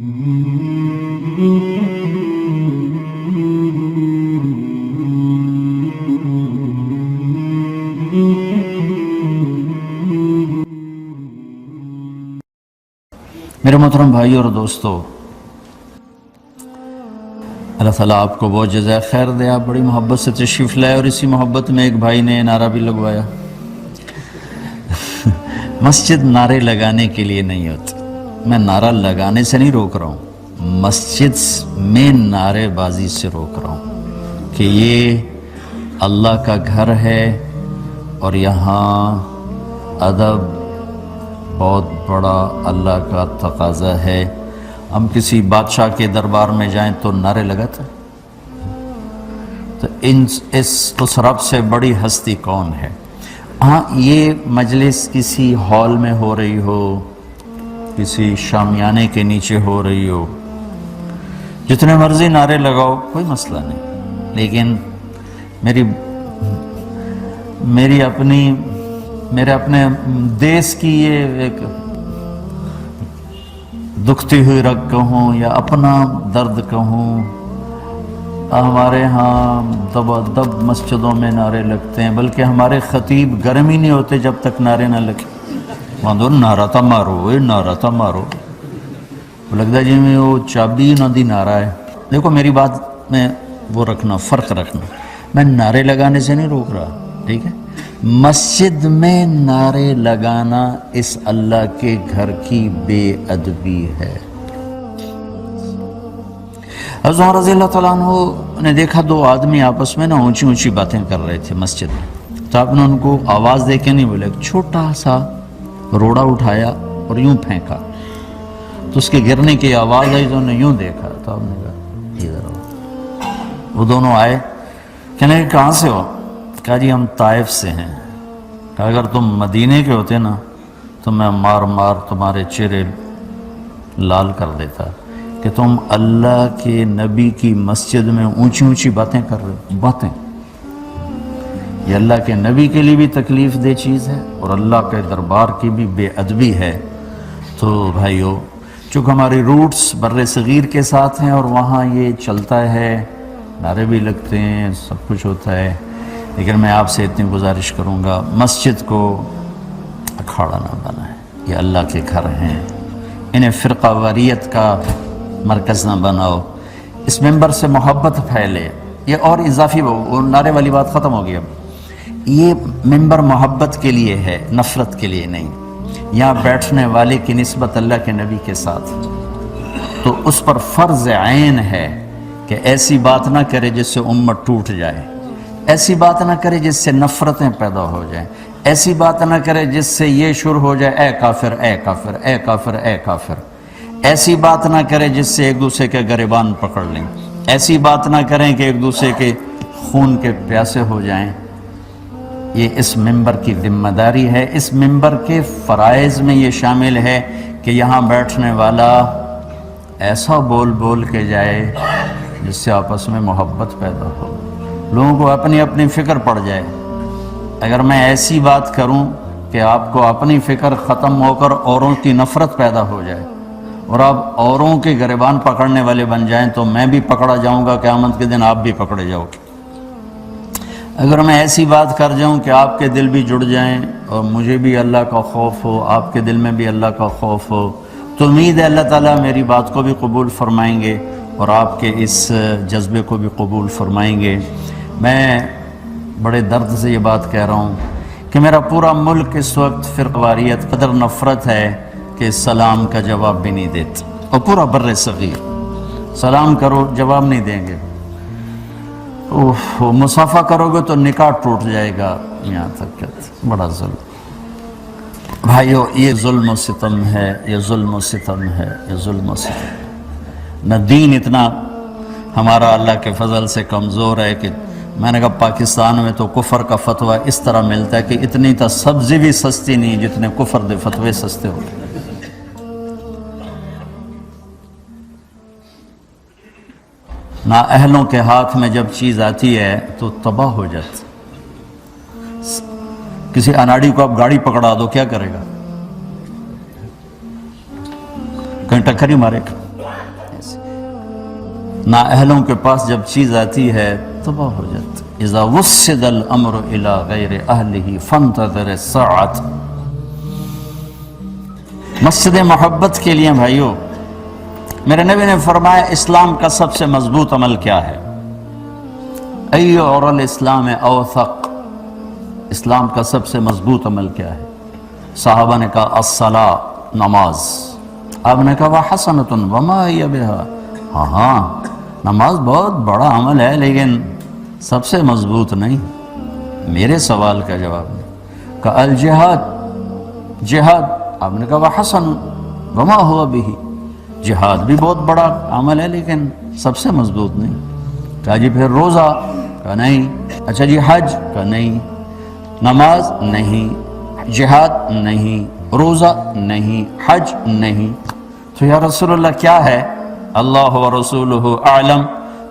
میرے محترم بھائی اور دوستو، اللہ تعالیٰ آپ کو بہت جزائے خیر دے۔ آپ بڑی محبت سے تشریف لائے اور اسی محبت میں ایک بھائی نے نعرہ بھی لگوایا۔ مسجد نعرے لگانے کے لیے نہیں ہوتی، میں نعرہ لگانے سے نہیں روک رہا ہوں، مسجد میں نعرے بازی سے روک رہا ہوں کہ یہ اللہ کا گھر ہے اور یہاں ادب بہت بڑا اللہ کا تقاضا ہے۔ ہم کسی بادشاہ کے دربار میں جائیں تو نعرے لگاتے، تو اس رب سے بڑی ہستی کون ہے؟ ہاں، یہ مجلس کسی ہال میں ہو رہی ہو، کسی شامیانے کے نیچے ہو رہی ہو، جتنے مرضی نعرے لگاؤ، کوئی مسئلہ نہیں، لیکن میرے اپنے دیس کی یہ ایک دکھتی ہوئی رگ کہوں یا اپنا درد کہوں، ہمارے ہاں دب مسجدوں میں نعرے لگتے ہیں، بلکہ ہمارے خطیب گرم ہی نہیں ہوتے جب تک نعرے نہ لگے۔ ماندو نعرہ تا مارو، نعرہ تا مارو، لگتا ہے جی میں وہ چابی نہ دی نعرہ ہے۔ دیکھو میری بات میں وہ رکھنا، فرق رکھنا، میں نعرے لگانے سے نہیں روک رہا، ٹھیک ہے؟ مسجد میں نعرے لگانا اس اللہ کے گھر کی بے ادبی ہے۔ حضرت عمر رضی اللہ تعالیٰ عنہ نے دیکھا دو آدمی آپس میں اونچی اونچی باتیں کر رہے تھے مسجد میں، تو آپ نے ان کو آواز دے کے نہیں بولے، ایک چھوٹا سا روڑا اٹھایا اور یوں پھینکا، تو اس کے گرنے کی آواز آئی، تو انہوں نے یوں دیکھا، تو آپ نے کہا ادھر آؤ۔ وہ دونوں آئے، کہنے کہ کہاں سے ہو؟ کہا جی ہم طائف سے ہیں۔ کہا اگر تم مدینے کے ہوتے نا تو میں مار مار تمہارے چہرے لال کر دیتا کہ تم اللہ کے نبی کی مسجد میں اونچی اونچی باتیں کر رہے ہو۔ باتیں یہ اللہ کے نبی کے لیے بھی تکلیف دہ چیز ہے اور اللہ کے دربار کی بھی بے ادبی ہے۔ تو بھائیو، چونکہ ہماری روٹس بر صغیر کے ساتھ ہیں اور وہاں یہ چلتا ہے، نعرے بھی لگتے ہیں، سب کچھ ہوتا ہے، لیکن میں آپ سے اتنی گزارش کروں گا، مسجد کو اکھاڑا نہ بنائیں، یہ اللہ کے گھر ہیں، انہیں فرقہ واریت کا مرکز نہ بناؤ، اس ممبر سے محبت پھیلے۔ یہ اور اضافی وہ نعرے والی بات ختم ہو گئی، اب یہ ممبر محبت کے لیے ہے، نفرت کے لیے نہیں۔ یہاں بیٹھنے والے کی نسبت اللہ کے نبی کے ساتھ، تو اس پر فرض عین ہے کہ ایسی بات نہ کرے جس سے امت ٹوٹ جائے، ایسی بات نہ کرے جس سے نفرتیں پیدا ہو جائیں، ایسی بات نہ کرے جس سے یہ شروع ہو جائے اے کافر اے کافر اے کافر اے کافر، ایسی بات نہ کرے جس سے ایک دوسرے کے گریبان پکڑ لیں، ایسی بات نہ کریں کہ ایک دوسرے کے خون کے پیاسے ہو جائیں۔ یہ اس ممبر کی ذمہ داری ہے، اس ممبر کے فرائض میں یہ شامل ہے کہ یہاں بیٹھنے والا ایسا بول بول کے جائے جس سے آپس میں محبت پیدا ہو، لوگوں کو اپنی اپنی فکر پڑ جائے۔ اگر میں ایسی بات کروں کہ آپ کو اپنی فکر ختم ہو کر اوروں کی نفرت پیدا ہو جائے اور آپ اوروں کے گریبان پکڑنے والے بن جائیں، تو میں بھی پکڑا جاؤں گا، قیامت کے دن آپ بھی پکڑے جاؤ گے۔ اگر میں ایسی بات کر جاؤں کہ آپ کے دل بھی جڑ جائیں اور مجھے بھی اللہ کا خوف ہو، آپ کے دل میں بھی اللہ کا خوف ہو، تو امید ہے اللہ تعالیٰ میری بات کو بھی قبول فرمائیں گے اور آپ کے اس جذبے کو بھی قبول فرمائیں گے۔ میں بڑے درد سے یہ بات کہہ رہا ہوں کہ میرا پورا ملک اس وقت فرقہ واریت قدر نفرت ہے کہ سلام کا جواب بھی نہیں دیتے، اور پورا بر صغیر سلام کرو جواب نہیں دیں گے، مصافحہ کرو گے تو نکاح ٹوٹ جائے گا، یہاں تک کہتے، بڑا ظلم۔ بھائیو، یہ ظلم و ستم ہے، یہ ظلم و ستم ہے، یہ ظلم و ستم۔ نہ دین اتنا ہمارا اللہ کے فضل سے کمزور ہے کہ میں نے کہا پاکستان میں تو کفر کا فتویٰ اس طرح ملتا ہے کہ اتنی تا سبزی بھی سستی نہیں جتنے کفر دے فتوے سستے ہوتے ہیں۔ نااہلوں کے ہاتھ میں جب چیز آتی ہے تو تباہ ہو جاتی۔ کسی اناڑی کو آپ گاڑی پکڑا دو، کیا کرے گا؟ کہیں ٹکر ہی مارے گا۔ نااہلوں کے پاس جب چیز آتی ہے تباہ ہو جاتی. اذا وسد الامر الى غیر اہلہ فانتظر الساعۃ. مسجد محبت کے لیے بھائیو میرے نبی نے فرمایا اسلام کا سب سے مضبوط عمل کیا ہے؟ ای اور الاسلام اوثق. اسلام کا سب سے مضبوط عمل کیا ہے؟ صحابہ نے کہا الصلاۃ، نماز. آپ نے کہا وحسنۃ وما ہی بہا. ہاں نماز بہت بڑا عمل ہے لیکن سب سے مضبوط نہیں. میرے سوال کا جواب نہیں. کہا الجہاد، جہاد. آپ نے کہا وحسن وما ہوا بہ. جہاد بھی بہت بڑا عمل ہے لیکن سب سے مضبوط نہیں. کہا جی پھر روزہ؟ کہا نہیں. اچھا جی حج؟ کہا نہیں. نماز؟ نہیں. جہاد؟ نہیں. روزہ؟ نہیں. حج؟ نہیں. تو یا رسول اللہ کیا ہے؟ اللہ و رسولہ اعلم.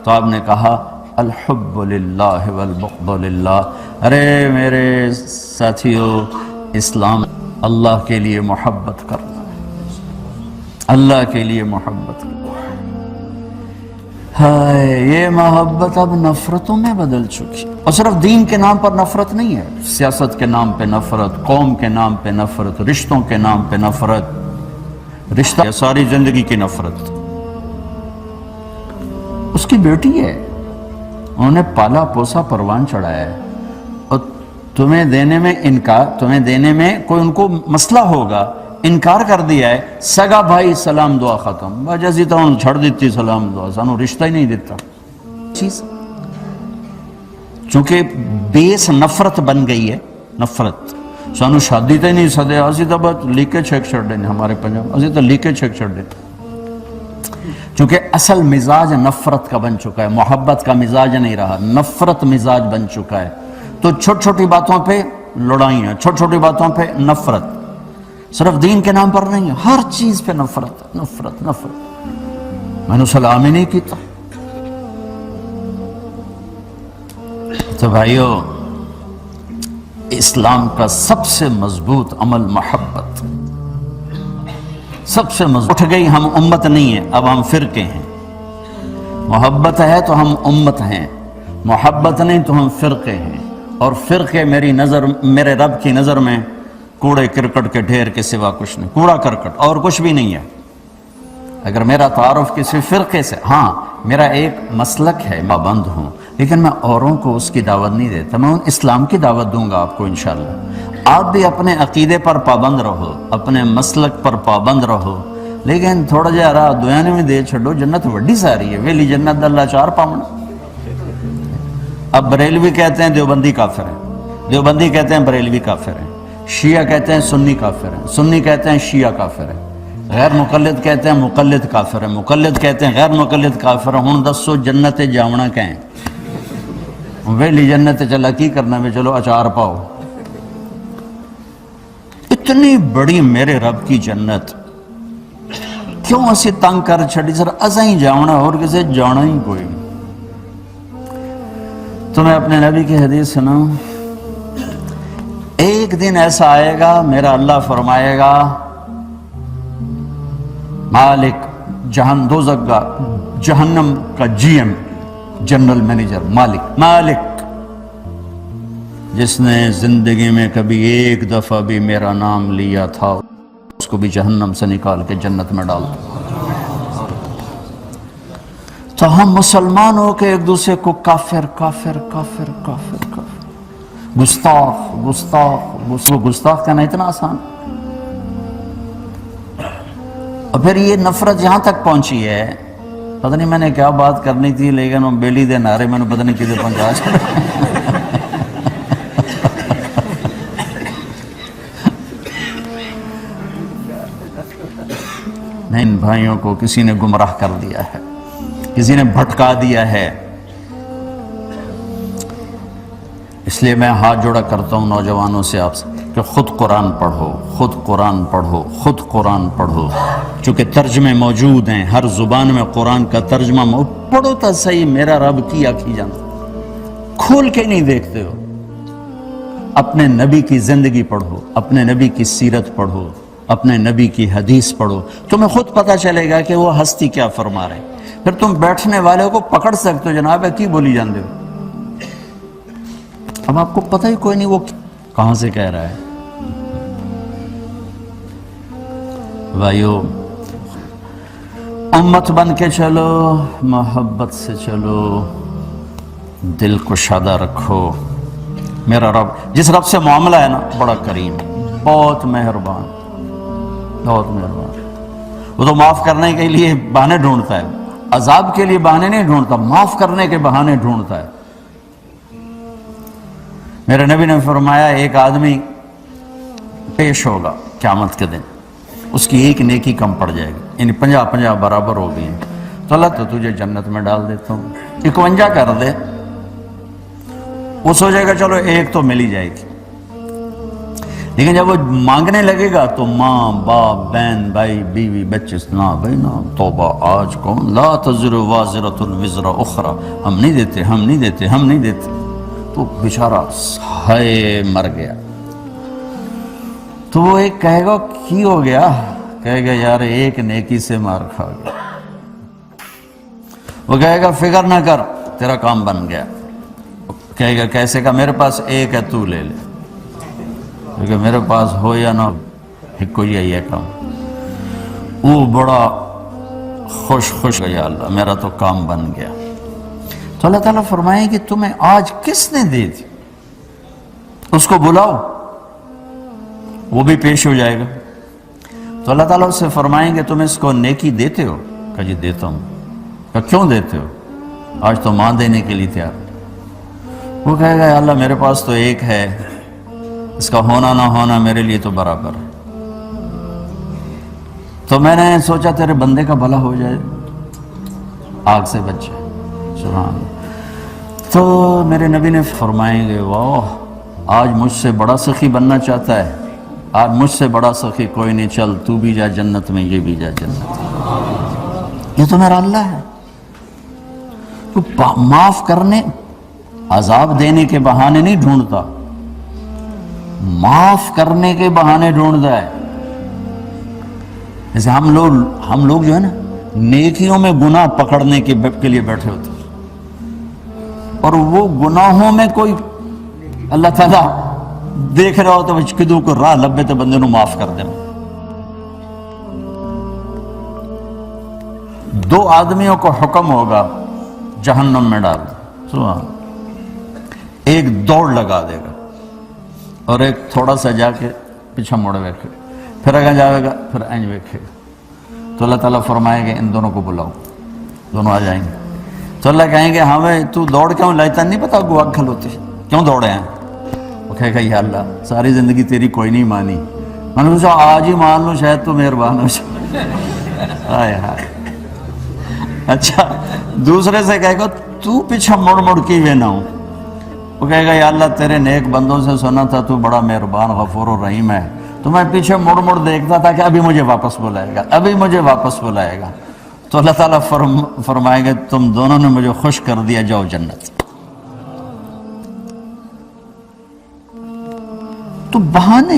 تو آپ نے کہا الحب للہ والبغض للہ. ارے میرے ساتھیو، اسلام اللہ کے لیے محبت کرنا، اللہ کے لیے محبت کرنا. ہائے یہ محبت اب نفرتوں میں بدل چکی. اور صرف دین کے نام پر نفرت نہیں ہے، سیاست کے نام پہ نفرت، قوم کے نام پہ نفرت، رشتوں کے نام پہ نفرت. رشتہ ساری زندگی کی نفرت. اس کی بیٹی ہے، انہوں نے پالا پوسا پروان چڑھایا ہے، اور تمہیں دینے میں کوئی ان کو مسئلہ ہوگا، انکار کر دیا ہے. سگا بھائی سلام دعا ختم. جیسی طرح انہوں چھڑ دیتی سلام دعا، سانو رشتہ ہی نہیں دیتا. چیز چونکہ بیس نفرت بن گئی ہے. نفرت سانو شادی تے نہیں سدے، اسی تو بس لیکے چھک چھڑ دیں. ہمارے پنجاب اسی تو لیکے چھک چھڑ دیں. چونکہ اصل مزاج نفرت کا بن چکا ہے، محبت کا مزاج نہیں رہا، نفرت مزاج بن چکا ہے. تو چھوٹی چھوٹی باتوں پہ لڑائیاں، چھوٹی چھوٹی باتوں پہ نفرت. صرف دین کے نام پر نہیں، ہر چیز پہ نفرت نفرت نفرت. میں نے سلام ہی نہیں کیتا. تو بھائیو اسلام کا سب سے مضبوط عمل محبت. سب سے مضبوط. اٹھ گئی ہم امت نہیں ہیں، اب ہم فرقے ہیں. محبت ہے تو ہم امت ہیں، محبت نہیں تو ہم فرقے ہیں. اور فرقے میرے رب کی نظر میں کوڑے کرکٹ کے ڈھیر کے سوا کچھ نہیں. کوڑا کرکٹ اور کچھ بھی نہیں ہے. اگر میرا تعارف کسی فرقے سے، ہاں میرا ایک مسلک ہے، پابند ہوں، لیکن میں اوروں کو اس کی دعوت نہیں دیتا. میں اسلام کی دعوت دوں گا آپ کو انشاءاللہ. آپ بھی اپنے عقیدے پر پابند رہو، اپنے مسلک پر پابند رہو، لیکن تھوڑا جہا راہ دنیا میں دے چھڑو. جنت وڈی ساری ہے، ویلی جنت اللہ چار پاؤں. اب بریلوی کہتے ہیں دیوبندی کافر ہیں، دیوبندی کہتے ہیں بریلوی کافر ہیں، شیعہ کہتے ہیں سنی کافر ہیں، سنی کہتے ہیں شیعہ کافر ہیں، غیر مقلد کہتے ہیں مقلد کافر ہیں، مقلد کہتے ہیں غیر مقلد کافر ہیں. ہوں دسو جنت جاونا کہیں ویلی جنت چلا کی کرنا میں، چلو اچار پاؤ. اتنی بڑی میرے رب کی جنت کیوں اسی تنگ کر چھڑی؟ سر اسا ہی جاونا اور کسے جانا ہی کوئی. تو میں اپنے نبی کی حدیث سناؤں. ایک دن ایسا آئے گا میرا اللہ فرمائے گا مالک دوزخ کا، جہنم کا جی ایم، جنرل مینیجر، مالک جس نے زندگی میں کبھی ایک دفعہ بھی میرا نام لیا تھا اس کو بھی جہنم سے نکال کے جنت میں ڈال دو. تو ہم مسلمان ہو کے ایک دوسرے کو کافر کافر کافر کافر کافر، گستاخ گستاخ گستاخ کہنا اتنا آسان. اور پھر یہ نفرت یہاں تک پہنچی ہے، پتہ نہیں میں نے کیا بات کرنی تھی لیکن وہ بیلی دے نعرے میں نے پتہ نہیں کدھر پہنچا. نہیں، بھائیوں کو کسی نے گمراہ کر دیا ہے، کسی نے بھٹکا دیا ہے. اس لیے میں ہاتھ جوڑا کرتا ہوں نوجوانوں سے آپ سے کہ خود قرآن پڑھو، خود قرآن پڑھو، خود قرآن پڑھو. چونکہ ترجمے موجود ہیں، ہر زبان میں قرآن کا ترجمہ پڑھو تو صحیح. میرا رب کی آنکھی جانتا، کھول کے نہیں دیکھتے ہو. اپنے نبی کی زندگی پڑھو، اپنے نبی کی سیرت پڑھو، اپنے نبی کی حدیث پڑھو، تمہیں خود پتہ چلے گا کہ وہ ہستی کیا فرما رہے ہیں۔ پھر تم بیٹھنے والے کو پکڑ سکتے ہو، جناب ہے کی بولی جاندے ہو، اب آپ کو پتہ ہی کوئی نہیں وہ کہاں سے کہہ رہا ہے۔ بھائیو، امت بن کے چلو، محبت سے چلو، دل کو شادہ رکھو۔ میرا رب، جس رب سے معاملہ ہے نا، بڑا کریم، بہت مہربان، بہت مہربان۔ وہ تو معاف کرنے کے لیے بہانے ڈھونڈتا ہے، عذاب کے لیے بہانے نہیں ڈھونڈتا، معاف کرنے کے بہانے ڈھونڈتا ہے۔ میرے نبی نے فرمایا ایک آدمی پیش ہوگا قیامت کے دن، اس کی ایک نیکی کم پڑ جائے گی، یعنی 50 برابر ہو گئی ہیں، تو اللہ تو تجھے جنت میں ڈال دیتا ہوں، 51 کر دے، وہ سوچے گا چلو ایک تو مل ہی جائے گی۔ لیکن جب وہ مانگنے لگے گا تو ماں باپ بہن بھائی بیوی بچے، نہ بھائی نہ، توبہ، آج کون، لا تزر وازرۃ وزر اخری، ہم نہیں دیتے، ہم نہیں دیتے، ہم نہیں دیتے، تو بیچارہ ہائے مر گیا۔ تو وہ ایک کہے گا کی ہو گیا، کہے گا یار ایک نیکی سے مار کھا گیا۔ وہ کہے گا فکر نہ کر، تیرا کام بن گیا۔ کہے گا کیسے کا، میرے پاس ایک ہے تو لے لے، کیونکہ میرے پاس ہو یا نہ ایک کو یہ کام۔ وہ بڑا خوش یا اللہ میرا تو کام بن گیا۔ تو اللہ تعالیٰ فرمائے کہ تمہیں آج کس نے دے دی، اس کو بلاؤ، وہ بھی پیش ہو جائے گا۔ تو اللہ تعالیٰ اس سے فرمائیں گے تم اس کو نیکی دیتے ہو؟ کہا جی دیتا ہوں۔ کہا کیوں دیتے ہو؟ آج تو ماں دینے کے لیے تیار۔ وہ کہے گا یا اللہ میرے پاس تو ایک ہے، اس کا ہونا نہ ہونا میرے لیے تو برابر ہے، تو میں نے سوچا تیرے بندے کا بھلا ہو جائے، آگ سے بچ جائے۔ سبحان اللہ۔ تو میرے نبی نے فرمائیں گے واہ، آج مجھ سے بڑا سخی بننا چاہتا ہے، آج مجھ سے بڑا سخی کوئی نہیں، چل تو بھی جا جنت میں، یہ بھی جا جنت میں۔ یہ تو میرا اللہ ہے، تو معاف کرنے، عذاب دینے کے بہانے نہیں ڈھونڈتا، معاف کرنے کے بہانے ڈھونڈتا ہے۔ جیسے ہم لوگ جو ہے نا نیکیوں میں گناہ پکڑنے کے لیے بیٹھے ہوتے ہیں، اور وہ گناہوں میں کوئی اللہ تعالیٰ دیکھ رہا ہوتا ہے کدو کو راہ لبے تو بندے نو معاف کر دیں۔ 2 آدمیوں کو حکم ہوگا جہنم میں ڈال دو، ایک دوڑ لگا دے گا اور ایک تھوڑا سا جا کے پیچھا موڑ ویکھے، پھر اگا جائے گا، پھر اینج ویکھے گا۔ تو اللہ تعالیٰ فرمائے گے ان دونوں کو بلاؤ، دونوں آ جائیں گے۔ تو اللہ کہیں گے ہاں بھائی تو دوڑ کیوں لائتا نہیں پتا گوا کھل ہوتی، کیوں دوڑے ہیں؟ وہ کہے گا یا اللہ ساری زندگی تیری کوئی نہیں مانی، میں نے سوچا آج ہی مان لوں، شاید تو مہربان ہو جائے۔ ہائے ہائے۔ اچھا دوسرے سے کہے گا تو پیچھا مڑ مڑ کی وے نہ ہوں، وہ کہے گا یا اللہ تیرے نیک بندوں سے سنا تھا تو بڑا مہربان غفور و رحیم ہے، تو میں پیچھے مڑ مڑ دیکھتا تھا کہ ابھی مجھے واپس بلائے گا، ابھی مجھے واپس بلائے گا۔ تو اللہ تعالیٰ فرمائے گا تم دونوں نے مجھے خوش کر دیا، جاؤ جنت۔ تو بہانے،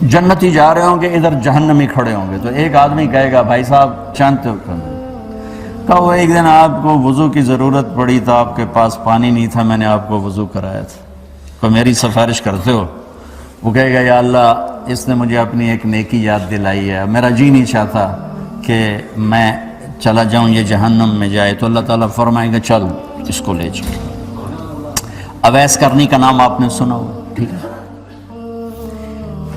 جنتی جا رہے ہوں گے، ادھر جہنمی کھڑے ہوں گے، تو ایک آدمی کہے گا بھائی صاحب جانتے ہو کہا وہ ایک دن آپ کو وضو کی ضرورت پڑی تو آپ کے پاس پانی نہیں تھا، میں نے آپ کو وضو کرایا تھا، تو میری سفارش کرتے ہو؟ وہ کہے گا یا اللہ اس نے مجھے اپنی ایک نیکی یاد دلائی ہے، میرا جی نہیں چاہتا کہ میں چلا جاؤں یہ جہنم میں جائے۔ تو اللہ تعالیٰ فرمائے گا چل اس کو لے جاؤ۔ اویس کرنی کا نام آپ نے سنا ہو، ٹھیک ہے؟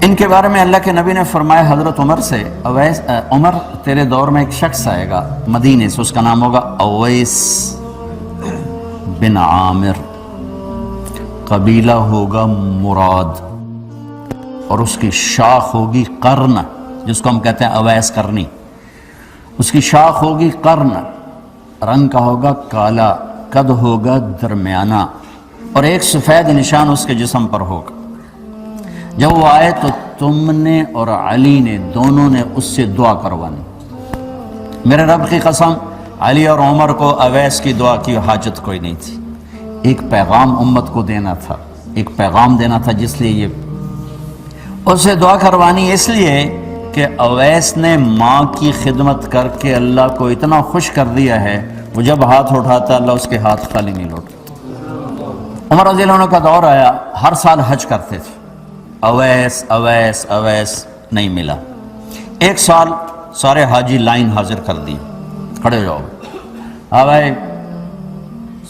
ان کے بارے میں اللہ کے نبی نے فرمایا حضرت عمر سے، عمر تیرے دور میں ایک شخص آئے گا مدینے سے، اس کا نام ہوگا اویس بن عامر، قبیلہ ہوگا مراد، اور اس کی شاخ ہوگی قرن، جس کو ہم کہتے ہیں اویس کرنی، اس کی شاخ ہوگی قرن، رنگ کا ہوگا کالا، قد ہوگا درمیانہ، اور ایک سفید نشان اس کے جسم پر ہوگا۔ جب وہ آئے تو تم نے اور علی نے دونوں نے اس سے دعا کروانی۔ میرے رب کی قسم علی اور عمر کو اویس کی دعا کی حاجت کوئی نہیں تھی، ایک پیغام امت کو دینا تھا، ایک پیغام دینا تھا، جس لیے یہ اسے دعا کروانی اس لیے کہ اویس نے ماں کی خدمت کر کے اللہ کو اتنا خوش کر دیا ہے، وہ جب ہاتھ اٹھاتا اللہ اس کے ہاتھ خالی نہیں لوٹتا۔ عمر رضی اللہ عنہ کا دور آیا، ہر سال حج کرتے تھے، اویس اویس اویس نہیں ملا۔ ایک سال سارے حاجی لائن حاضر کر دی، کھڑے جاؤ، ہاں بھائی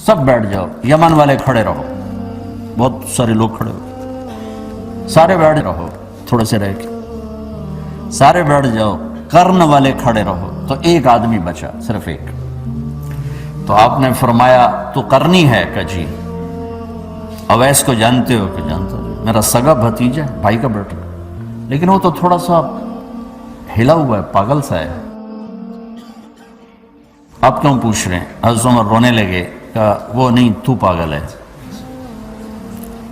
سب بیٹھ جاؤ، یمن والے کھڑے رہو، بہت سارے لوگ کھڑے ہو، سارے بیٹھ رہو، تھوڑے سے رہ کے سارے بیٹھ جاؤ، کرن والے کھڑے رہو۔ تو ایک آدمی بچا، صرف ایک۔ تو آپ نے فرمایا تو کرنی ہے کہ جی؟ اویس کو جانتے ہو کہ جانتا ہو؟ میرا سگا بھتیجا ہے، بھائی کا بیٹا، لیکن وہ تو تھوڑا سا ہلا ہوا ہے، پاگل سا ہے، آپ کیوں پوچھ رہے ہیں؟ حضرت عمر رونے لگے، کہا وہ نہیں، تو پاگل ہے،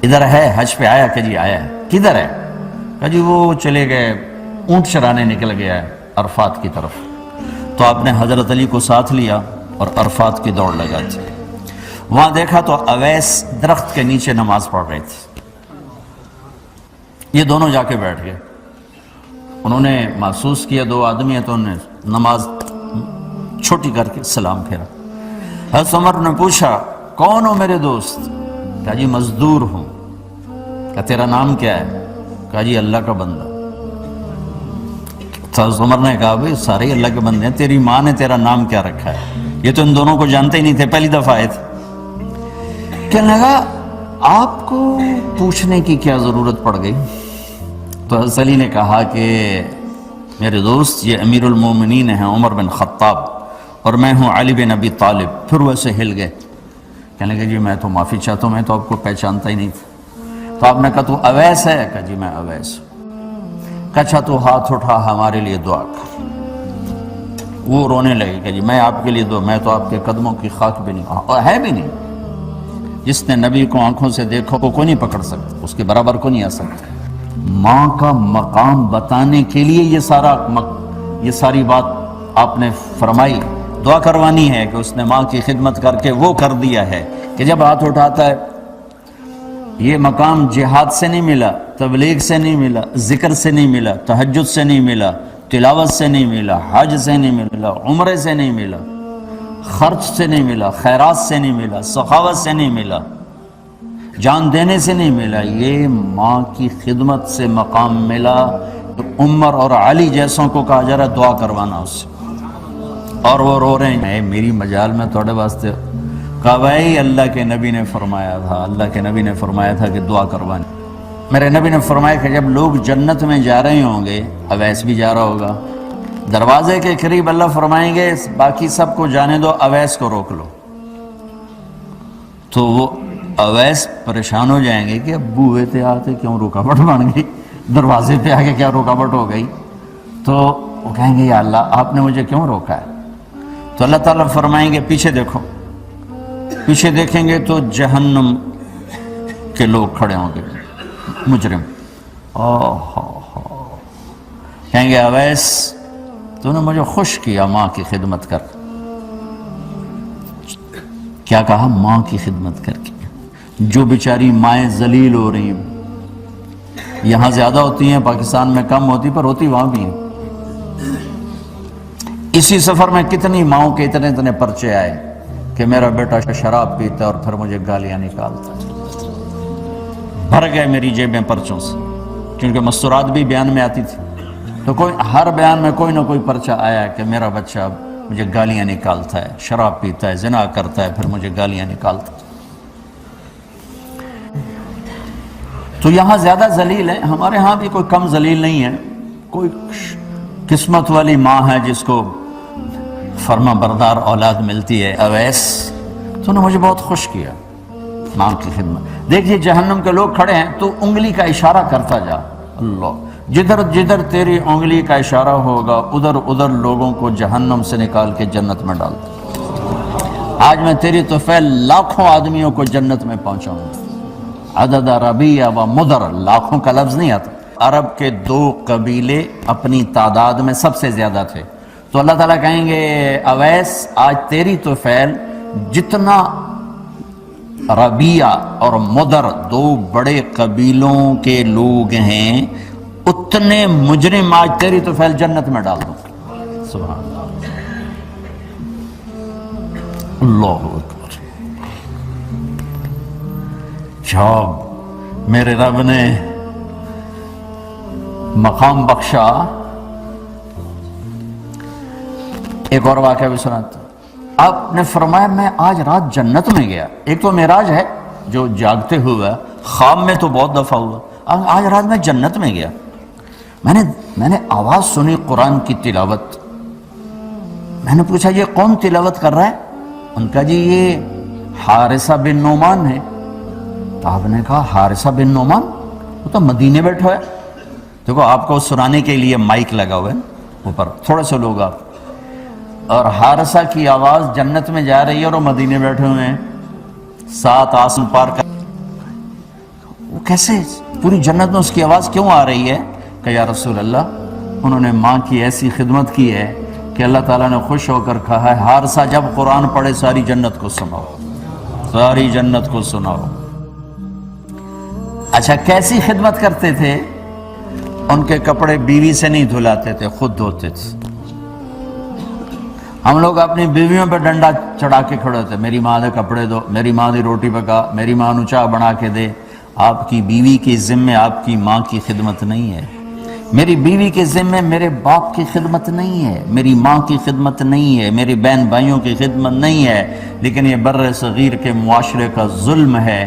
ادھر ہے، حج پہ آیا کہ جی آیا ہے، کدھر ہے؟ کہا جی وہ چلے گئے، اونٹ چرانے نکل گیا ہے عرفات کی طرف۔ تو آپ نے حضرت علی کو ساتھ لیا اور عرفات کی دوڑ لگا دی۔ وہاں دیکھا تو اویس درخت کے نیچے نماز پڑھ رہے تھے، یہ دونوں جا کے بیٹھ گئے۔ انہوں نے محسوس کیا دو آدمی ہیں، تو انہوں نے نماز چھوٹی کر کے سلام پھیرا۔ حضرت عمر نے پوچھا کون ہو میرے دوست؟ کہا جی مزدور ہوں۔ کہا تیرا نام کیا ہے؟ کہا جی اللہ کا بندہ۔ تو حضرت عمر نے کہا بھائی سارے ہی اللہ کے بندے ہیں، تیری ماں نے تیرا نام کیا رکھا ہے؟ یہ تو ان دونوں کو جانتے ہی نہیں تھے، پہلی دفعہ آئے تھے۔ کہنے لگا آپ کو پوچھنے کی کیا ضرورت پڑ گئی؟ تو حضرت علی نے کہا کہ میرے دوست یہ امیر المومنین ہیں عمر بن خطاب، اور میں ہوں علی بن ابی طالب۔ پھر وہ ایسے ہل گئے، کہنے لگے جی میں تو معافی چاہتا ہوں، میں تو آپ کو پہچانتا ہی نہیں تھا۔ تو آپ نے کہا تو اویس ہے؟ کہا جی میں اویس ہوں۔ کہا اچھا تو ہاتھ اٹھا ہمارے لیے دعا کر۔ وہ رونے لگے کہ جی میں آپ کے لیے دعا، میں تو آپ کے قدموں کی خاک بھی نہیں، اور ہے بھی نہیں۔ جس نے نبی کو آنکھوں سے دیکھو کو کوئی نہیں پکڑ سکتا، اس کے برابر کو نہیں آ سکتا۔ ماں کا مقام بتانے کے لیے یہ ساری بات آپ نے فرمائی۔ دعا کروانی ہے کہ اس نے ماں کی خدمت کر کے وہ کر دیا ہے کہ جب ہاتھ اٹھاتا ہے، یہ مقام جہاد سے نہیں ملا، تبلیغ سے نہیں ملا، ذکر سے نہیں ملا، تہجد سے نہیں ملا، تلاوت سے نہیں ملا، حج سے نہیں ملا، عمرے سے نہیں ملا، خرچ سے نہیں ملا، خیرات سے نہیں ملا، سخاوت سے نہیں ملا، جان دینے سے نہیں ملا، یہ ماں کی خدمت سے مقام ملا۔ تو عمر اور علی جیسوں کو کہا جا رہا ہے دعا کروانا اس سے، اور وہ رو رہے ہیں میری مجال میں توڑے واسطے۔ کہا بھائی اللہ کے نبی نے فرمایا تھا، اللہ کے نبی نے فرمایا تھا کہ دعا کروانی۔ میرے نبی نے فرمایا کہ جب لوگ جنت میں جا رہے ہوں گے، اویس بھی جا رہا ہوگا، دروازے کے قریب اللہ فرمائیں گے باقی سب کو جانے دو، اویس کو روک لو۔ تو وہ اویس پریشان ہو جائیں گے کہ اب بوئے پہ آتے کیوں رکاوٹ بن گئی، دروازے پہ آ کے کیا رکاوٹ ہو گئی؟ تو وہ کہیں گے یا اللہ آپ نے مجھے کیوں روکا ہے؟ تو اللہ تعالیٰ فرمائیں گے پیچھے دیکھو۔ پیچھے دیکھیں گے تو جہنم کے لوگ کھڑے ہوں گے، مجرم۔ کہیں گے اویس تو نے مجھے خوش کیا ماں کی خدمت کر۔ کیا کہا؟ ماں کی خدمت کر کے۔ جو بیچاری مائیں ذلیل ہو رہی ہیں، یہاں زیادہ ہوتی ہیں، پاکستان میں کم ہوتی، پر ہوتی وہاں بھی ہیں۔ اسی سفر میں کتنی ماؤں کے اتنے پرچے آئے کہ میرا بیٹا شراب پیتا اور پھر مجھے گالیاں نکالتا۔ بھر گئے میری جیبیں پرچوں سے، کیونکہ مستورات بھی بیان میں آتی تھی، تو ہر بیان میں کوئی نہ کوئی پرچہ آیا کہ میرا بچہ مجھے گالیاں نکالتا ہے، شراب پیتا ہے، زنا کرتا ہے، پھر مجھے گالیاں نکالتا ہے۔ تو یہاں زیادہ ذلیل ہیں، ہمارے ہاں بھی کوئی کم ذلیل نہیں ہے۔ کوئی قسمت والی ماں ہے جس کو فرما بردار اولاد ملتی ہے۔ اویس تو نے مجھے بہت خوش کیا ماں کی خدمت۔ دیکھیے جہنم کے لوگ کھڑے ہیں تو انگلی کا اشارہ کرتا جا، اللہ جدھر جدھر تیری انگلی کا اشارہ ہوگا ادھر ادھر لوگوں کو جہنم سے نکال کے جنت میں ڈال دے۔ آج میں تیری طفیل لاکھوں آدمیوں کو جنت میں پہنچاؤں گا۔ عدد ربیع و مدر، لاکھوں کا لفظ نہیں آتا۔ عرب کے 2 قبیلے اپنی تعداد میں سب سے زیادہ تھے، تو اللہ تعالیٰ کہیں گے اویس آج تیری طفیل جتنا ربیع اور مدر 2 بڑے قبیلوں کے لوگ ہیں اتنے مجرم آج تیری تو فیل جنت میں ڈال دوں. سبحان اللہ اکبر. جب میرے رب نے مقام بخشا. ایک اور واقعہ بھی سناتا. آپ نے فرمایا میں آج رات جنت میں گیا. ایک تو معراج ہے جو جاگتے ہوئے، خواب میں تو بہت دفعہ ہوا، آج رات میں جنت میں گیا. میں نے آواز سنی قرآن کی تلاوت. میں نے پوچھا یہ کون تلاوت کر رہا ہے؟ ان کا جی یہ حارثہ بن نعمان ہے. تو آپ نے کہا حارثہ بن نعمان؟ وہ تو مدینے بیٹھا ہے. دیکھو آپ کو سنانے کے لیے مائک لگا ہوا ہے اوپر، تھوڑے سے لوگ آپ، اور حارثہ کی آواز جنت میں جا رہی ہے اور وہ مدینے بیٹھے ہوئے ہیں 7 آسمان پار کر. وہ کیسے پوری جنت میں اس کی آواز کیوں آ رہی ہے؟ کہ یا رسول اللہ انہوں نے ماں کی ایسی خدمت کی ہے کہ اللہ تعالیٰ نے خوش ہو کر کہا ہے حارثہ جب قرآن پڑھے ساری جنت کو سناؤ، ساری جنت کو سناؤ. اچھا کیسی خدمت کرتے تھے؟ ان کے کپڑے بیوی سے نہیں دھلاتے تھے، خود دھوتے تھے. ہم لوگ اپنی بیویوں پہ ڈنڈا چڑھا کے کھڑے ہوتے، میری ماں دے کپڑے دو، میری ماں دی روٹی پکا، میری ماں نو چاہ بنا کے دے. آپ کی بیوی کے ذمے آپ کی ماں کی خدمت نہیں ہے. میری بیوی کے ذمے میرے باپ کی خدمت نہیں ہے، میری ماں کی خدمت نہیں ہے، میری بہن بھائیوں کی خدمت نہیں ہے. لیکن یہ بر صغیر کے معاشرے کا ظلم ہے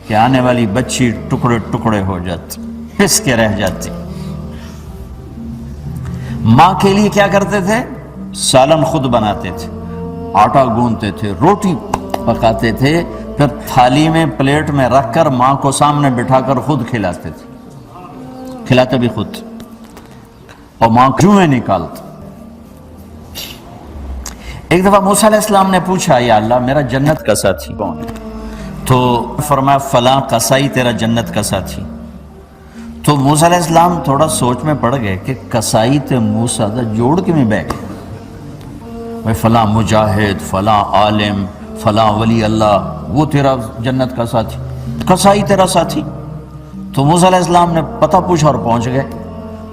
کہ آنے والی بچی ٹکڑے ٹکڑے ہو جاتی، پس کے رہ جاتی. ماں کے لیے کیا کرتے تھے؟ سالن خود بناتے تھے، آٹا گوندتے تھے، روٹی پکاتے تھے، پھر تھالی میں پلیٹ میں رکھ کر ماں کو سامنے بٹھا کر خود کھلاتے تھے. کھلاتے بھی خود، اور ماں جوئیں نکالتے. ایک دفعہ موسیٰ علیہ السلام نے پوچھا یا اللہ میرا جنت کا ساتھی کون ہے؟ تو فرمایا فلاں قصائی تیرا جنت کا ساتھی. تو موسیٰ علیہ السلام تھوڑا سوچ میں پڑ گئے کہ قصائی تے موسیٰ دا جوڑ کے میں بہ گئے. فلاں مجاہد، فلاں عالم، فلاں ولی اللہ وہ تیرا جنت کا ساتھی، قصائی تیرا ساتھی. تو موسیٰ علیہ السلام نے پتہ پوچھا اور پہنچ گئے.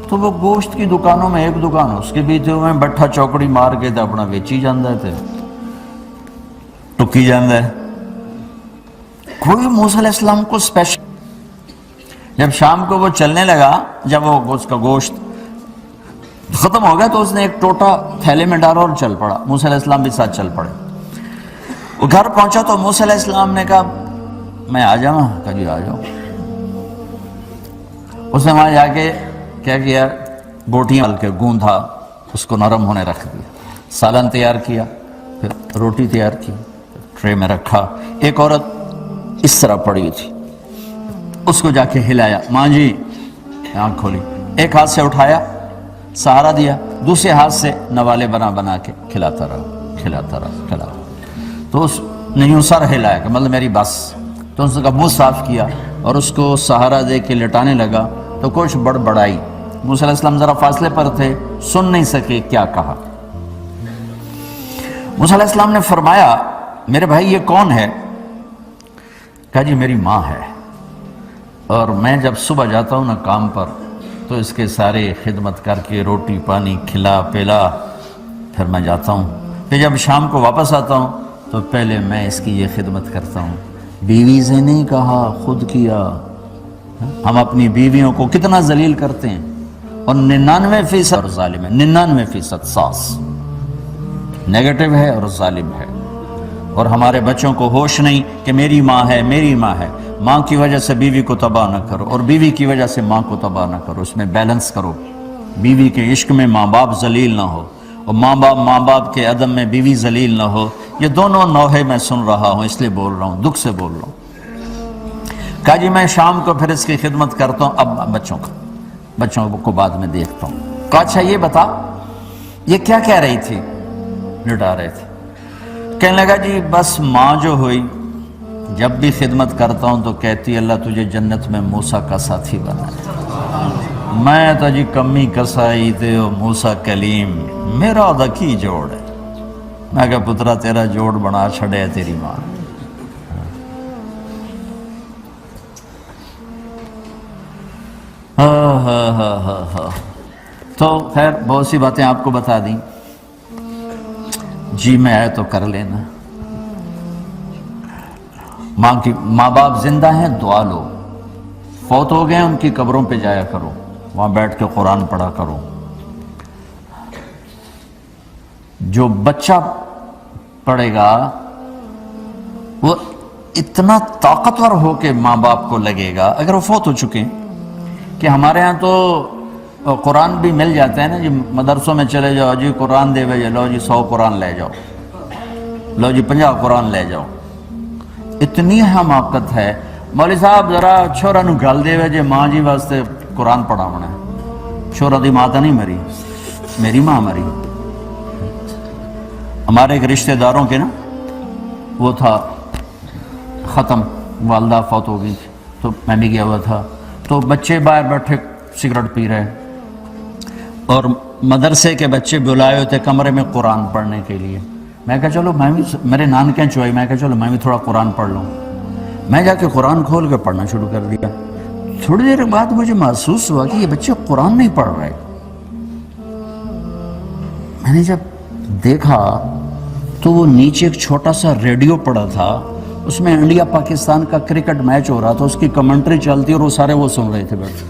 تو وہ گوشت کی دکانوں میں ایک دکان اس کے بھی تھے، میں بٹھا چوکڑی مار کے تھے اپنا بیچی جاندہ تھے، ٹکی جاندہ ہے. کوئی موسیٰ علیہ السلام کو اسپیشل. جب شام کو وہ چلنے لگا، جب وہ اس کا گوشت ختم ہو گیا تو اس نے ایک ٹوٹا تھیلے میں ڈالا اور چل پڑا. موسیٰ علیہ السلام بھی ساتھ چل پڑے. وہ گھر پہنچا تو موسیٰ علیہ السلام نے کہا میں آ جاؤں؟ کہا جی آ جاؤ. اس نے وہاں جا کے کیا کیا، بوٹیاں ڈال کے گوندھا، اس کو نرم ہونے رکھ دیا. سالن تیار کیا، پھر روٹی تیار کی، ٹرے میں رکھا. ایک عورت اس طرح پڑی تھی، اس کو جا کے ہلایا، ماں جی آنکھ کھولی. ایک ہاتھ سے اٹھایا، سہارا دیا، دوسرے ہاتھ سے نوالے بنا بنا کے کھلاتا رہا. تو اس نے یوں سر ہلایا کہ مطلب میری بس. تو اس کا منہ صاف کیا اور اس کو سہارا دے کے لٹانے لگا تو کچھ بڑبڑائی. موسیٰ علیہ السلام ذرا فاصلے پر تھے، سن نہیں سکے کیا کہا. موسیٰ علیہ السلام نے فرمایا میرے بھائی یہ کون ہے؟ کہا جی میری ماں ہے، اور میں جب صبح جاتا ہوں نا کام پر تو اس کے سارے خدمت کر کے روٹی پانی کھلا پلا پھر میں جاتا ہوں. پھر جب شام کو واپس آتا ہوں تو پہلے میں اس کی یہ خدمت کرتا ہوں. بیوی سے نہیں کہا، خود کیا. ہم اپنی بیویوں کو کتنا ذلیل کرتے ہیں، اور 99% اور ظالم ہے. 99% ساس نیگیٹو ہے اور ظالم ہے. اور ہمارے بچوں کو ہوش نہیں کہ میری ماں ہے، میری ماں ہے. ماں کی وجہ سے بیوی کو تباہ نہ کرو اور بیوی کی وجہ سے ماں کو تباہ نہ کرو. اس میں بیلنس کرو. بیوی کے عشق میں ماں باپ ذلیل نہ ہو، اور ماں باپ کے عدم میں بیوی ذلیل نہ ہو. یہ دونوں نوحے میں سن رہا ہوں، اس لیے بول رہا ہوں، دکھ سے بول رہا ہوں. کہا جی میں شام کو پھر اس کی خدمت کرتا ہوں، اب بچوں کو بعد میں دیکھتا ہوں. کہا اچھا یہ بتا یہ کیا کہہ رہی تھی؟ لٹا رہے تھے. کہنے لگا جی بس ماں جو ہوئی جب بھی خدمت کرتا ہوں تو کہتی اللہ تجھے جنت میں موسیٰ کا ساتھی بنا. میں تو جی کمی کسائی تے موسیٰ کلیم میرا دا کی جوڑ ہے. میں کہا پترا تیرا جوڑ بنا چھڑے تیری ماں. تو خیر بہت سی باتیں آپ کو بتا دیں، جی میں آئے تو کر لینا۔ ماں باپ زندہ ہیں دعا لو، فوت ہو گئے ان کی قبروں پہ جایا کرو، وہاں بیٹھ کے قرآن پڑھا کرو۔ جو بچہ پڑھے گا وہ اتنا طاقتور ہو کے ماں باپ کو لگے گا، اگر وہ فوت ہو چکے ہیں۔ کہ ہمارے ہاں تو قرآن بھی مل جاتے ہیں نا جی، مدرسوں میں چلے جاؤ جی قرآن دے بھائی، لو جی 100 قرآن لے جاؤ، لو جی 50 قرآن لے جاؤ۔ اتنی حماقت ہے، مولوی صاحب ذرا چھوڑا نو گل دے جی ماں جی واسطے قرآن پڑھا ہونا ہے، چھوڑا دی ماں تو نہیں مری، میری ماں مری۔ ہمارے ایک رشتہ داروں کے نا وہ تھا ختم، والدہ فوت ہو گئی تھی، تو میں بھی گیا ہوا تھا، تو بچے باہر بیٹھے سگریٹ پی رہے، اور مدرسے کے بچے بلائے ہوتے کمرے میں قرآن پڑھنے کے لیے۔ میں کہا چلو میں بھی، میرے نانکیں چوئی، میں کہا چلو میں بھی تھوڑا قرآن پڑھ لوں۔ میں جا کے قرآن کھول کے پڑھنا شروع کر دیا۔ تھوڑی دیر بعد مجھے محسوس ہوا کہ یہ بچے قرآن نہیں پڑھ رہے۔ میں نے جب دیکھا تو وہ نیچے ایک چھوٹا سا ریڈیو پڑا تھا، اس میں انڈیا پاکستان کا کرکٹ میچ ہو رہا تھا، اس کی کمنٹری چلتی اور وہ سارے وہ سن رہے تھے بیٹھ۔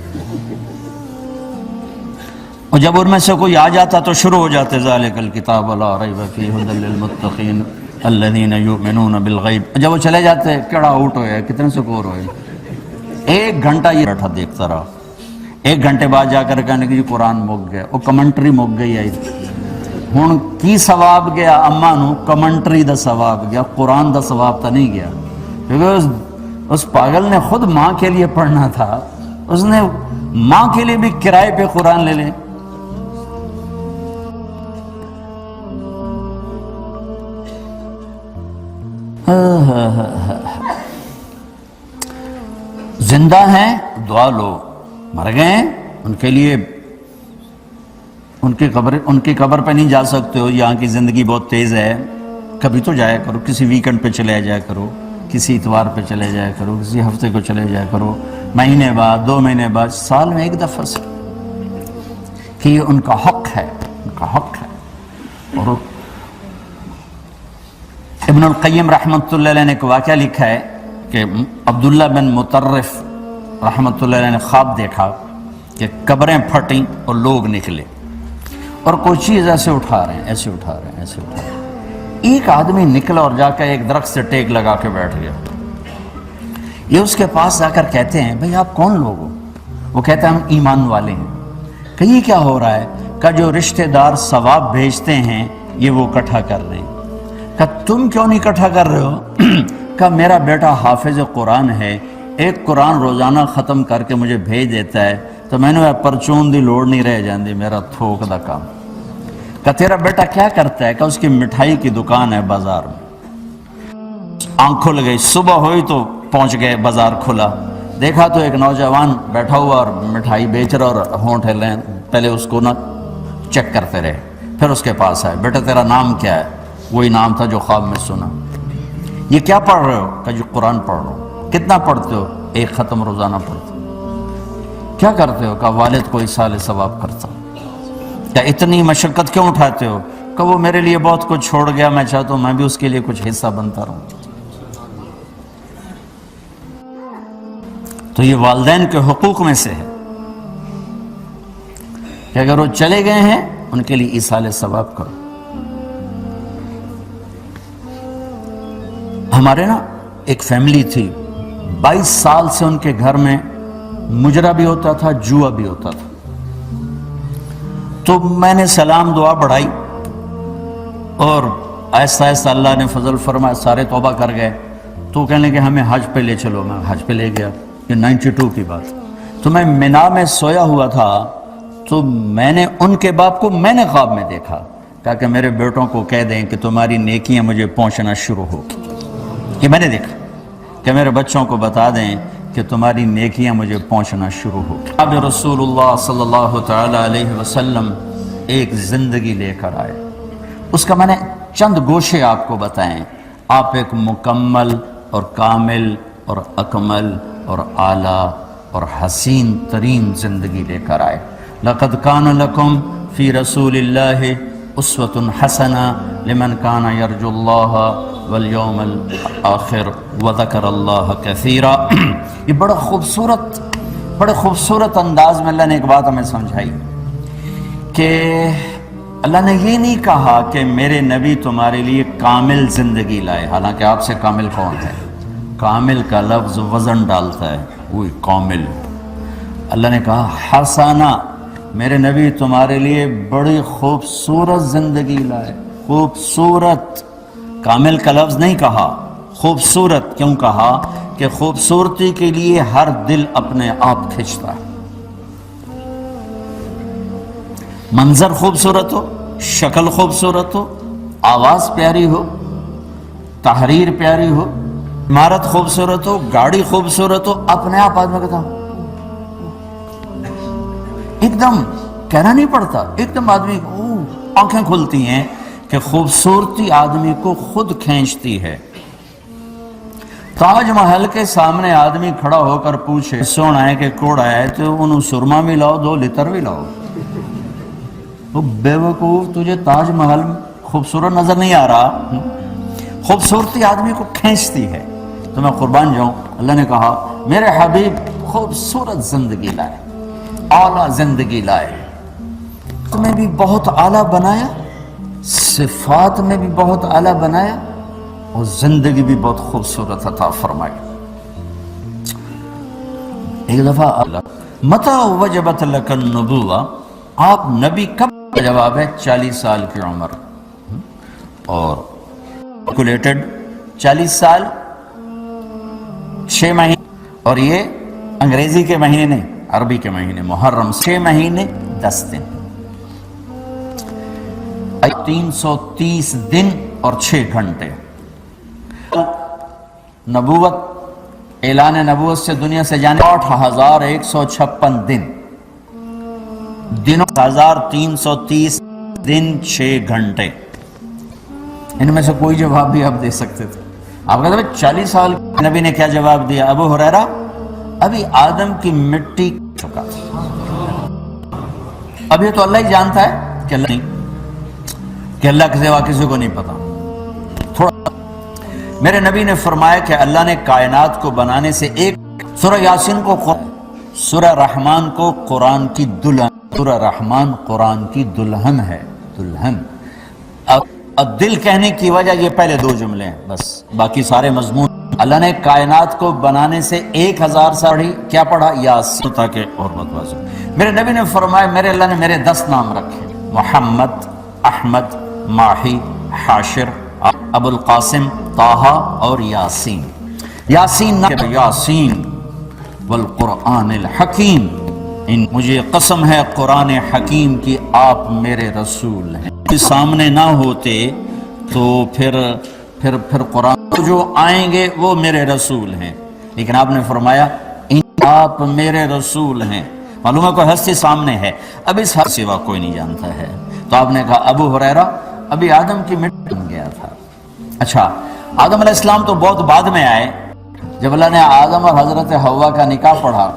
اور جب ان میں سے کوئی آ جاتا تو شروع ہو جاتے ذالک الکتاب لا ریب فیہ ھدی للمتقین الذین یؤمنون بالغیب۔ جب وہ چلے جاتے کیڑا آؤٹ ہوئے، کتنے سکور ہوئے۔ 1 گھنٹہ یہ بیٹھا دیکھتا رہا۔ 1 گھنٹے بعد جا کر کہنے کہ جی قرآن مک گیا، وہ کمنٹری مک گئی ہے۔ ہن کی ثواب گیا اما نو، کمنٹری دا ثواب گیا، قرآن دا ثواب تا نہیں گیا، کیونکہ اس پاگل نے خود ماں کے لیے پڑھنا تھا، اس نے ماں کے لیے بھی کرائے پہ قرآن لے لے۔ زندہ ہیں دعا لو، مر گئے ان کے لیے ان کی قبر پہ نہیں جا سکتے ہو، یہاں کی زندگی بہت تیز ہے، کبھی تو جایا کرو، کسی ویکنڈ پہ چلے جایا کرو، کسی اتوار پہ چلے جایا کرو، کسی ہفتے کو چلے جایا کرو، مہینے بعد 2 مہینے بعد، سال میں 1 دفعہ سے، کہ یہ ان کا حق ہے، ان کا حق ہے۔ اور ابن القیم رحمۃ اللہ علیہ نے ایک واقعہ لکھا ہے کہ عبداللہ بن مطرف رحمۃ اللہ علیہ نے خواب دیکھا کہ قبریں پھٹیں اور لوگ نکلے اور کوئی چیز ایسے اٹھا رہے ہیں، ایسے اٹھا رہے ہیں، ایسے اٹھا رہے ہیں۔ ایک آدمی نکلا اور جا کر ایک درخت سے ٹیک لگا کے بیٹھ گیا۔ یہ اس کے پاس جا کر کہتے ہیں بھئی آپ کون لوگ ہو؟ وہ کہتے ہیں ہم ایمان والے ہیں۔ کہ یہ کیا ہو رہا ہے؟ کہ جو رشتہ دار ثواب بھیجتے ہیں یہ وہ اکٹھا کر رہے ہیں۔ کہ تم کیوں نہیں اکٹھا کر رہے ہو؟ کہ میرا بیٹا حافظ قرآن ہے، 1 قرآن روزانہ ختم کر کے مجھے بھیج دیتا ہے، تو میں نے پرچون دی لوڑ نہیں رہ جاندی، میرا تھوک دا کام۔ کہ تیرا بیٹا کیا کرتا ہے؟ کہ اس کی مٹھائی کی دکان ہے بازار میں۔ آنکھ کھل گئی، صبح ہوئی تو پہنچ گئے، بازار کھلا، دیکھا تو ایک نوجوان بیٹھا ہوا اور مٹھائی بیچ رہا اور ہونٹ ہل رہے ہیں۔ پہلے اس کو نہ چیک کرتے رہے، پھر اس کے پاس آئے، بیٹا تیرا نام کیا ہے؟ وہی نام تھا جو خواب میں سنا۔ یہ کیا پڑھ رہے ہو؟ کہ جو قرآن پڑھ رہا ہو۔ کتنا پڑھتے ہو؟ 1 ختم روزانہ پڑھتے ہو۔ کیا کرتے ہو؟ کہ والد کو ایصال ثواب کرتا ہوں۔ کیا اتنی مشقت کیوں اٹھاتے ہو؟ کہ وہ میرے لیے بہت کچھ چھوڑ گیا، میں چاہتا ہوں میں بھی اس کے لیے کچھ حصہ بنتا رہوں۔ تو یہ والدین کے حقوق میں سے ہے کہ اگر وہ چلے گئے ہیں ان کے لیے ایصال ثواب کرو۔ ہمارے نا ایک فیملی تھی، 22 سال سے ان کے گھر میں مجرا بھی ہوتا تھا، جوا بھی ہوتا تھا۔ تو میں نے سلام دعا بڑھائی اور آہستہ آہستہ اللہ نے فضل فرمایا، سارے توبہ کر گئے۔ تو کہنے لگے ہمیں حج پہ لے چلو، میں حج پہ لے گیا۔ یہ 92 کی بات۔ تو میں مینا میں سویا ہوا تھا، تو میں نے ان کے باپ کو میں نے خواب میں دیکھا، کہا کہ میرے بیٹوں کو کہہ دیں کہ تمہاری نیکیاں مجھے پہنچنا شروع ہو۔ یہ میں نے دیکھا کہ میرے بچوں کو بتا دیں کہ تمہاری نیکیاں مجھے پہنچنا شروع ہو۔ اب رسول اللہ صلی اللہ تعالی علیہ وسلم ایک زندگی لے کر آئے، اس کا میں نے چند گوشے آپ کو بتائیں۔ آپ ایک مکمل اور کامل اور اکمل اور اعلیٰ اور حسین ترین زندگی لے کر آئے۔ لقد کان لکم فی رسول اللہ اسوۃ حسنہ لمن کان یرجو اللہ والیوم الآخر وذکر اللہ کثیرا۔ یہ بڑے خوبصورت انداز میں اللہ نے ایک بات ہمیں سمجھائی کہ اللہ نے یہ نہیں کہا کہ میرے نبی تمہارے لیے کامل زندگی لائے، حالانکہ آپ سے کامل کون ہے؟ کامل کا لفظ وزن ڈالتا ہے، وہی کامل۔ اللہ نے کہا حسنہ، میرے نبی تمہارے لیے بڑی خوبصورت زندگی لائے۔ خوبصورت، کامل کا لفظ نہیں کہا، خوبصورت کیوں کہا؟ کہ خوبصورتی کے لیے ہر دل اپنے آپ کھنچتا ہے۔ منظر خوبصورت ہو، شکل خوبصورت ہو، آواز پیاری ہو، تحریر پیاری ہو، عمارت خوبصورت ہو، گاڑی خوبصورت ہو، اپنے آپ آدمی کہتا ایک دم کہنا نہیں پڑتا، ایک دم آدمی آنکھیں کھلتی ہیں کہ خوبصورتی آدمی کو خود کھینچتی ہے۔ تاج محل کے سامنے آدمی کھڑا ہو کر پوچھے سونا ہے کہ کوڑا ہے تو انہوں سرما بھی لاؤ، 2 لیٹر بھی لاؤ۔ تو بے وقوف، تجھے تاج محل خوبصورت نظر نہیں آ رہا؟ خوبصورتی آدمی کو کھینچتی ہے۔ تو میں قربان جاؤں، اللہ نے کہا میرے حبیب خوبصورت زندگی لائے، اعلیٰ زندگی لائے، تمہیں بھی بہت اعلیٰ بنایا، صفات میں بھی بہت اعلیٰ بنایا، اور زندگی بھی بہت خوبصورت عطا فرمائی۔ ایک دفعہ متى وجبت لک النبوہ، آپ نبی کب؟ جواب ہے 40 سال کی عمر، اور کیلکولیٹڈ 40 سال 6 مہینے، اور یہ انگریزی کے مہینے نہیں، عربی کے مہینے، محرم 6 مہینے 10 دن، 330 دن اور 6 گھنٹے۔ نبوت، اعلان نبوت سے دنیا سے جانے 8156 دن، دنوں 1330 دن 6 گھنٹے۔ ان میں سے کوئی جواب بھی آپ دے سکتے تھے۔ آپ کہتے ہیں 40 سال نبی نے کیا جواب دیا؟ ابو ہریرہ ابھی آدم کی مٹی چکا تھا، اب یہ تو اللہ ہی جانتا ہے کہ اللہ نہیں، کہ اللہ کے سوا کسی کو نہیں پتا۔ تھوڑا میرے نبی نے فرمایا کہ اللہ نے کائنات کو بنانے سے ایک سورہ یاسین کو، سورہ رحمان کو قرآن کی دلہن، سورہ رحمان قرآن کی دلہن ہے، دلہن۔ اب دل کہنے کی وجہ یہ پہلے 2 جملے ہیں بس، باقی سارے مضمون۔ اللہ نے کائنات کو بنانے سے 1000 ساڑھی کیا پڑھا؟ یاسین، تاکہ اور بات ہو۔ میرے نبی نے فرمایا میرے اللہ نے میرے 10 نام رکھے، محمد، احمد، ماہی، حاشر، ابو القاسم، طٰہٰ اور یاسین۔ یاسین یاسین والقرآن الحکیم، مجھے قسم ہے قرآن حکیم کی آپ میرے رسول ہیں۔ سامنے نہ ہوتے تو پھر قرآن جو آئیں گے وہ میرے رسول ہیں، لیکن آپ نے فرمایا آپ میرے رسول ہیں۔ معلوم ہے کوئی ہستی سامنے ہے، اب اس ہر سوا کوئی نہیں جانتا ہے۔ تو آپ نے کہا ابو ہریرہ ابھی آدم کی مٹی بن گیا تھا۔ اچھا، آدم علیہ السلام تو بہت بعد میں آئے۔ جب اللہ نے آدم اور حضرت حوا کا نکاح پڑھا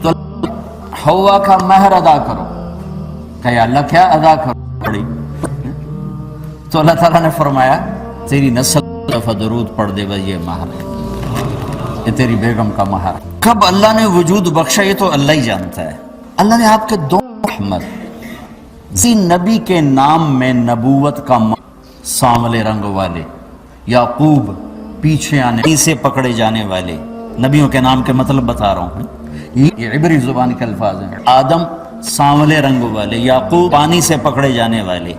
تو حوا کا مہر ادا کرو، کہ اللہ کیا ادا کرو پڑی؟ تو اللہ تعالیٰ نے فرمایا تیری نسل دفعہ درود پڑھ دے گا، یہ مہر ہے، یہ تیری بیگم کا مہر۔ کب اللہ نے وجود بخشا یہ تو اللہ ہی جانتا ہے۔ اللہ نے آپ کے 2 احمد، اسی نبی کے نام میں نبوت کا سانولے رنگ والے، یعقوب پیچھے آنے سے پکڑے جانے والے، نبیوں کے نام کے مطلب بتا رہا ہوں، یہ عبری زبان کے الفاظ ہیں۔ آدم سانولے رنگ والے، یعقوب پانی سے پکڑے جانے والے۔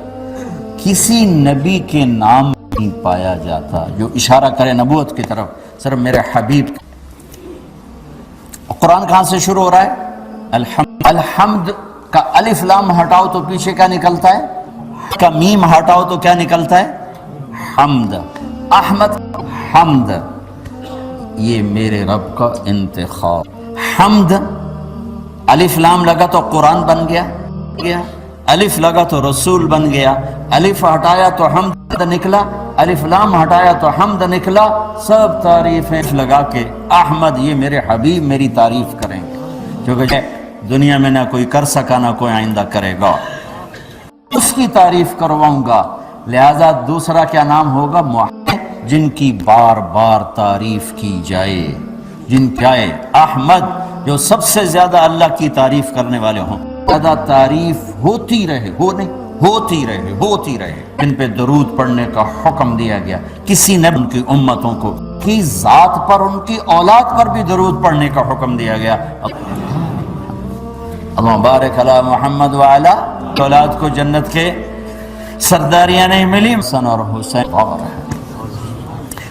کسی نبی کے نام نہیں پایا جاتا جو اشارہ کرے نبوت کی طرف، صرف میرے حبیب۔ قرآن کہاں سے شروع ہو رہا ہے؟ الحمد۔ الحمد کا الف لام ہٹاؤ تو پیچھے کیا نکلتا ہے؟ کا میم ہٹاؤ تو کیا نکلتا ہے؟ حمد۔ احمد، حمد، یہ میرے رب کا انتخاب۔ حمد، الف لام لگا تو قرآن بن گیا، الف لگا تو رسول بن گیا، الف ہٹایا تو حمد نکلا، الف لام ہٹایا تو حمد نکلا، سب تعریفیں لگا کے احمد یہ میرے حبیب میری تعریف کریں گے، کیونکہ دنیا میں نہ کوئی کر سکا نہ کوئی آئندہ کرے گا، اس کی تعریف کرواؤں گا۔ لہذا دوسرا کیا نام ہوگا؟ محمد، جن کی بار بار تعریف کی جائے، جن جائے احمد جو سب سے زیادہ اللہ کی تعریف کرنے والے ہوں، زیادہ تعریف ہوتی رہے، ہوتی رہے، جن پہ درود پڑھنے کا حکم دیا گیا۔ کسی نے ان کی امتوں کو کی ذات پر، ان کی اولاد پر بھی درود پڑھنے کا حکم دیا گیا۔ اللہم بارک علی محمد وعلی، اولاد کو جنت کے سرداریاں نہیں ملی، حسن اور حسین اور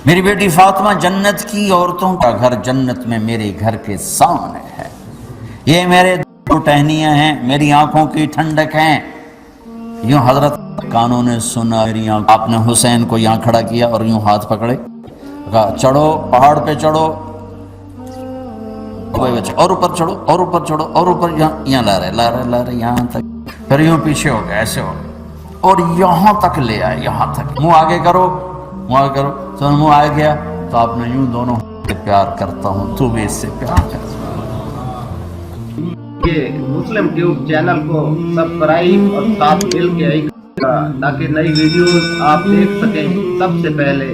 میری بیٹی فاطمہ جنت کی عورتوں کا گھر جنت میں میرے گھر کے سامنے ہے، یہ میرے دو ٹہنیاں ہیں، میری آنکھوں کی ٹھنڈک ہیں۔ یوں حضرت کانوں نے سنا میری آنکھ، آپ نے حسین کو یہاں کھڑا کیا اور یوں ہاتھ پکڑے، کہا چڑھو پہاڑ پہ چڑھو، اور اوپر چڑھو اور اوپر چڑھو اور اوپر، یہاں لا رہے یہاں تک، پھر یوں پیچھے ہو گئے، ایسے ہو گئے اور یہاں تک لے آئے، یہاں تک، منہ آگے کرو، تو منہ آ گیا تو آپ نے یوں دونوں پیار کرتا ہوں، تو بھی اس سے پیار کرتا ہوں۔ یہ مسلم ٹیوب چینل کو سبسکرائب اور ساتھ مل کے تاکہ نئی ویڈیوز آپ دیکھ سکیں سب سے پہلے۔